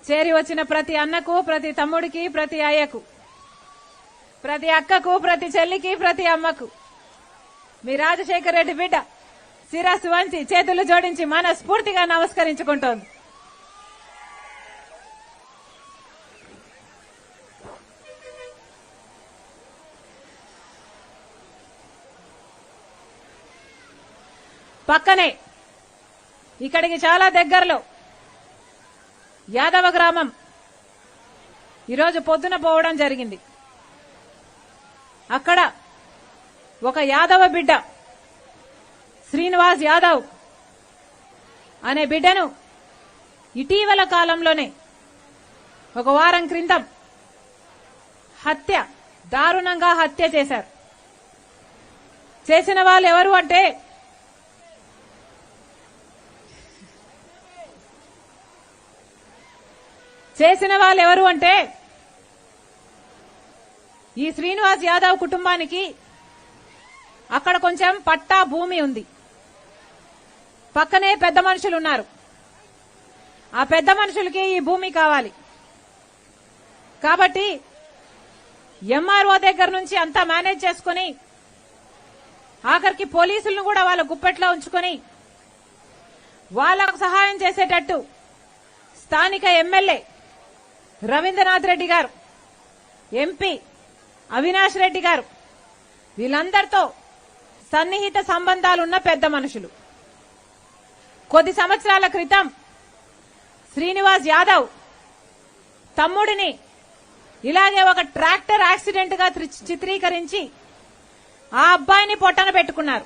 చేరి వచ్చిన ప్రతి అన్నకు, ప్రతి తమ్ముడికి, ప్రతి అయ్యకు, ప్రతి అక్కకు, ప్రతి చెల్లికి, ప్రతి అమ్మకు మీ రాజశేఖర్ రెడ్డి బిడ్డ శిరస్సు వంచి చేతులు జోడించి మనస్ఫూర్తిగా నమస్కరించుకుంటోంది. పక్కనే ఇక్కడికి చాలా దగ్గరలో యాదవ గ్రామం ఈరోజు పొద్దున పోవడం జరిగింది. అక్కడ ఒక యాదవ బిడ్డ శ్రీనివాస్ యాదవ్ అనే బిడ్డను ఇటీవల కాలంలోనే ఒక వారం క్రితం దారుణంగా హత్య చేశారు. చేసిన వాళ్ళు ఎవరు అంటే ఈ శ్రీనివాస్ యాదవ్ కుటుంబానికి అక్కడ కొంచెం పట్టా భూమి ఉంది. పక్కనే పెద్ద మనుషులు ఉన్నారు. ఆ పెద్ద మనుషులకి ఈ భూమి కావాలి కాబట్టి ఎంఆర్ఓ దగ్గర నుంచి అంతా మేనేజ్ చేసుకుని ఆఖరికి పోలీసులను కూడా వాళ్ళ గుప్పెట్లో ఉంచుకొని వాళ్లకు సహాయం చేసేటట్టు స్థానిక ఎమ్మెల్యే రవీంద్రనాథ్ రెడ్డి గారు, ఎంపీ అవినాష్ రెడ్డి గారు, వీళ్ళందరితో సన్నిహిత సంబంధాలున్న పెద్ద మనుషులు. కొద్ది సంవత్సరాల క్రితం శ్రీనివాస్ యాదవ్ తమ్ముడిని ఇలాగే ఒక ట్రాక్టర్ యాక్సిడెంట్ గా చిత్రీకరించి ఆ అబ్బాయిని పొట్టన పెట్టుకున్నారు.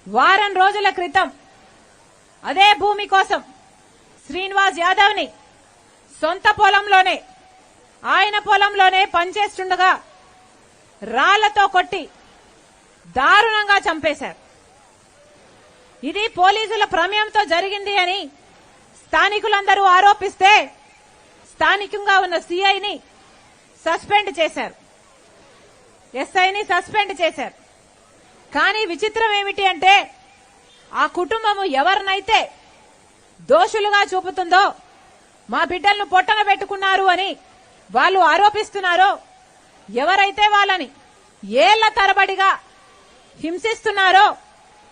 వారం రోజుల క్రితం అదే భూమి కోసం శ్రీనివాస్ యాదవ్ ని సొంత పొలంలోనే, ఆయన పొలంలోనే పనిచేస్తుండగా రాళ్లతో కొట్టి దారుణంగా చంపేశారు. ఇది పోలీసుల ప్రమేయంతో జరిగింది అని స్థానికులందరూ ఆరోపిస్తే స్థానికంగా ఉన్న సిఐని సస్పెండ్ చేశారు, ఎస్ఐని సస్పెండ్ చేశారు. కానీ విచిత్రం ఏమిటి అంటే ఆ కుటుంబము ఎవరినైతే దోషులుగా చూపుతుందో, మా బిడ్డలను పొట్టన పెట్టుకున్నారు అని వాళ్ళు ఆరోపిస్తున్నారో, ఎవరైతే వాళ్ళని ఏళ్ల తరబడిగా హింసిస్తున్నారో,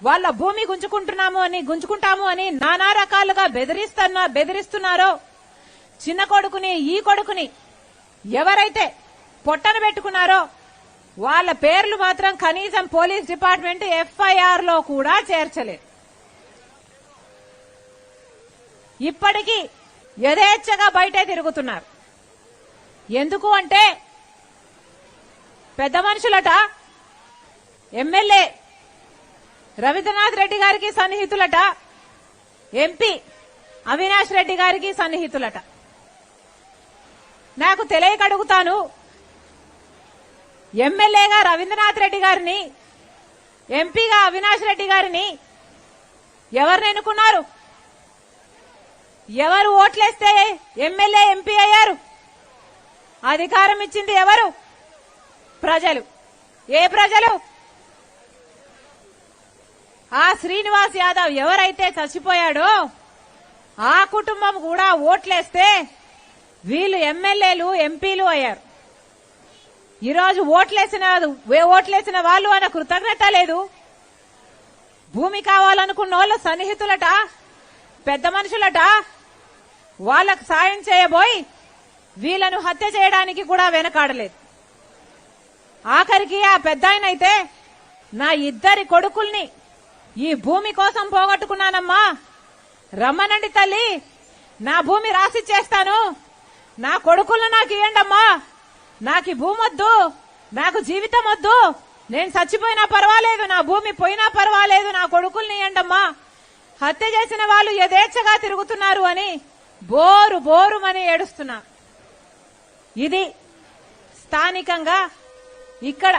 వాళ్ళ భూమి గుంజుకుంటాము అని నానా రకాలుగా బెదిరిస్తున్నారో, చిన్న కొడుకుని ఈ కొడుకుని ఎవరైతే పొట్టన పెట్టుకున్నారో వాళ్ళ పేర్లు మాత్రం కనీసం పోలీస్ డిపార్ట్మెంట్ ఎఫ్ఐఆర్ లో కూడా చేర్చలేదు. ఇప్పటికీ యథేచ్ఛగా బయటే తిరుగుతున్నారు. ఎందుకు అంటే పెద్ద మనుషులట, ఎమ్మెల్యే రవీంద్రనాథ్ రెడ్డి గారికి సన్నిహితులట, ఎంపీ అవినాష్ రెడ్డి గారికి సన్నిహితులట. నాకు తెలియక అడుగుతాను, ఎమ్మెల్యేగా రవీంద్రనాథ్ రెడ్డి గారిని, ఎంపీగా అవినాష్ రెడ్డి గారిని ఎవరిని ఎన్నుకున్నారు? ఎవరు ఓట్లేస్తే ఎమ్మెల్యే ఎంపీ అయ్యారు? అధికారం ఇచ్చింది ఎవరు? ప్రజలు. ఏ ప్రజలు? ఆ శ్రీనివాస్ యాదవ్ ఎవరైతే చచ్చిపోయాడో ఆ కుటుంబం కూడా ఓట్లేస్తే వీళ్ళు ఎమ్మెల్యేలు, ఎంపీలు అయ్యారు. ఈరోజు ఓట్లేసిన వాళ్ళు అన్న కృతజ్ఞత లేదు. భూమి కావాలనుకున్న వాళ్ళు సన్నిహితులట, పెద్ద మనుషులట, వాళ్ళకు సాయం చేయబోయి వీళ్లను హత్య చేయడానికి కూడా వెనకాడలేదు. ఆఖరికి ఆ పెద్దాయనైతే నా ఇద్దరి కొడుకుల్ని ఈ భూమి కోసం పోగొట్టుకున్నానమ్మా, రమ్మనండి తల్లి, నా భూమి రాసిచ్చేస్తాను, నా కొడుకులను నాకు ఇవ్వండమ్మా, నాకు ఈ భూమి వద్దు, నాకు జీవితం వద్దు, నేను చచ్చిపోయినా పర్వాలేదు, నా భూమి పోయినా పర్వాలేదు, నా కొడుకుల్ని ఇవ్వండమ్మా, హత్య చేసిన వాళ్ళు యథేచ్ఛగా తిరుగుతున్నారు అని బోరుమని ఏడుస్తున్నారు. ఇది స్థానికంగా ఇక్కడ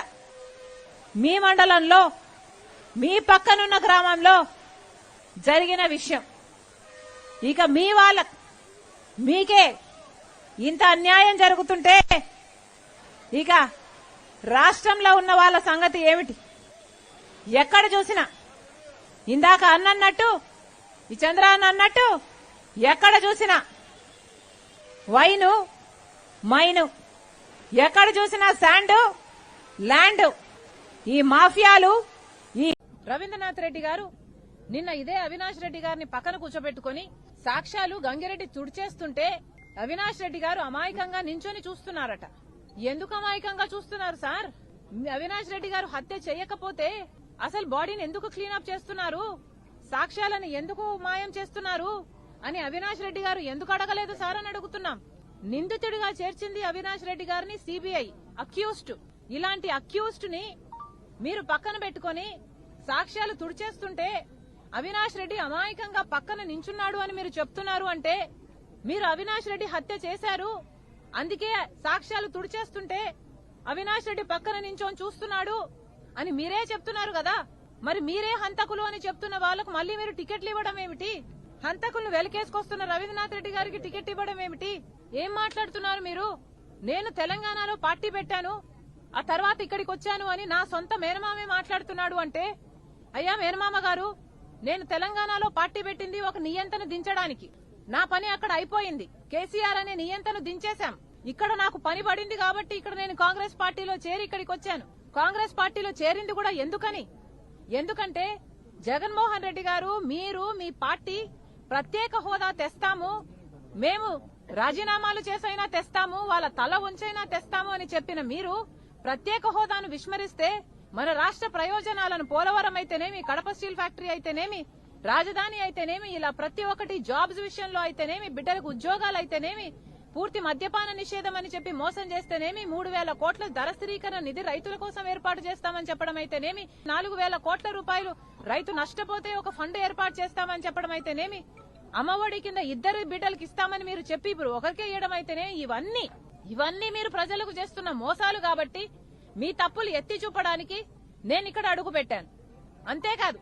మీ మండలంలో, మీ పక్కనున్న గ్రామంలో జరిగిన విషయం. ఇక మీకే ఇంత అన్యాయం జరుగుతుంటే ఇక రాష్ట్రంలో ఉన్న వాళ్ళ సంగతి ఏమిటి? ఎక్కడ చూసినా ఇందాక అన్నట్టు, ఈ చంద్ర అన్నట్టు ఎక్కడ చూసినా వైను మైను, ఎక్కడ చూసినా శాండ్ ల్యాండ్. ఈ మాఫియాలు. ఈ రవీంద్రనాథ్ రెడ్డి గారు నిన్న ఇదే అవినాష్ రెడ్డి గారిని పక్కన కూర్చోబెట్టుకుని సాక్ష్యాలు గంగిరెడ్డి తుడిచేస్తుంటే అవినాష్ రెడ్డి గారు అమాయకంగా నించొని చూస్తున్నారట. ఎందుకు అమాయకంగా చూస్తున్నారు సార్? అవినాష్ రెడ్డి గారు హత్య చేయకపోతే అసలు బాడీని ఎందుకు క్లీనప్ చేస్తున్నారు, సాక్ష్యాలను ఎందుకు మాయం చేస్తున్నారు అని అవినాష్ రెడ్డి గారు ఎందుకు అడగలేదు సార్ అని అడుగుతున్నాం. నిందితుడిగా చేర్చింది అవినాష్ రెడ్డి గారిని సిబిఐ. అక్యూజ్డ్, ఇలాంటి అక్యూజ్డ్ ని మీరు పక్కన పెట్టుకుని సాక్ష్యాలు తుడిచేస్తుంటే అవినాష్ రెడ్డి అమాయకంగా పక్కన నించున్నాడు అని మీరు చెప్తున్నారు. అంటే మీరు అవినాష్ రెడ్డి హత్య చేశారు, అందుకే సాక్ష్యాలు తుడిచేస్తుంటే అవినాష్ రెడ్డి పక్కన నించొని చూస్తున్నాడు అని మీరే చెప్తున్నారు కదా. మరి మీరే హంతకులు అని చెప్తున్న వాళ్లకు మళ్లీ మీరు టికెట్లు ఇవ్వడం ఏమిటి? హంతకులను వెలకేసుకొస్తున్న రవీంద్రనాథ్ రెడ్డి గారికి టికెట్ ఇవ్వడం ఏమిటి? ఏం మాట్లాడుతున్నారు మీరు? నేను తెలంగాణలో పార్టీ పెట్టాను, ఆ తర్వాత ఇక్కడికి వచ్చాను అని నా సొంత మేనమామే మాట్లాడుతున్నాడు. అంటే అయ్యా మేనమామ గారు, నేను తెలంగాణలో పార్టీ పెట్టింది ఒక నియంతను దించడానికి. నా పని అక్కడ అయిపోయింది. కేసీఆర్ అనే నియంతను దించేశాం. ఇక్కడ నాకు పని పడింది కాబట్టి ఇక్కడ నేను కాంగ్రెస్ పార్టీలో చేరి ఇక్కడికి వచ్చాను. కాంగ్రెస్ పార్టీలో చేరింది కూడా ఎందుకంటే జగన్మోహన్ రెడ్డి గారు, మీరు మీ పార్టీ ప్రత్యేక హోదా తెస్తాము, మేము రాజీనామాలు చేసైనా తెస్తాము, వాళ్ళ తల ఉంచైనా తెస్తాము అని చెప్పిన మీరు ప్రత్యేక హోదాను విస్మరిస్తే మన రాష్ట్ర ప్రయోజనాలను పోలవరం అయితేనేమి, కడప స్టీల్ ఫ్యాక్టరీ అయితేనేమి, రాజధాని అయితేనేమి, ఇలా ప్రతి ఒక్కటి జాబ్స్ విషయంలో అయితేనేమి, బిడ్డలకు ఉద్యోగాలు అయితేనేమి, పూర్తి మద్యపాన నిషేధం అని చెప్పి మోసం చేస్తేనేమి, 3,000 కోట్ల ధర స్థిరీకరణ నిధి రైతుల కోసం ఏర్పాటు చేస్తామని చెప్పడం అయితేనేమి, 4,000 కోట్ల రూపాయలు రైతు నష్టపోతే ఒక ఫండ్ ఏర్పాటు చేస్తామని చెప్పడం అయితేనేమి, అమ్మఒడి కింద 2 బిడ్డలకు ఇస్తామని మీరు చెప్పి ఇప్పుడు ఒకరికే ఇవ్వడం అయితేనే, ఇవన్నీ మీరు ప్రజలకు చేస్తున్న మోసాలు. కాబట్టి మీ తప్పులు ఎత్తి చూపడానికి నేను ఇక్కడ అడుగు పెట్టాను. అంతేకాదు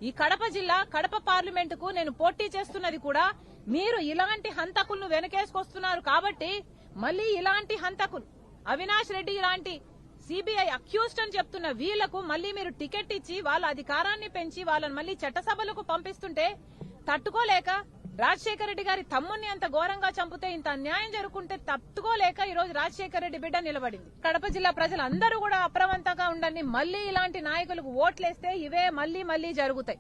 ఈ కడప జిల్లా, కడప పార్లమెంటుకు నేను పోటీ చేస్తున్నది కూడా మీరు ఇలాంటి హంతకులను వెనకేసుకొస్తున్నారు కాబట్టి మళ్లీ ఇలాంటి హంతకులు అవినాష్ రెడ్డి ఇలాంటి సిబిఐ అక్యూజ్డ్ అని చెప్తున్న వీళ్లకు మళ్లీ మీరు టికెట్ ఇచ్చి వాళ్ళ అధికారాన్ని పెంచి వాళ్ళని మళ్లీ చట్టసభలకు పంపిస్తుంటే తట్టుకోలేక, రాజశేఖర రెడ్డి గారి తమ్ముణ్ణి అంత ఘోరంగా చంపితే ఇంత అన్యాయం జరుగుతుంటే తట్టుకోలేక ఈ రోజు రాజశేఖర రెడ్డి బిడ్డ నిలబడింది. కడప జిల్లా ప్రజలందరూ కూడా అప్రమత్తంగా ఉండండి. మళ్లీ ఇలాంటి నాయకులకు ఓట్లేస్తే ఇవే మళ్లీ జరుగుతాయి.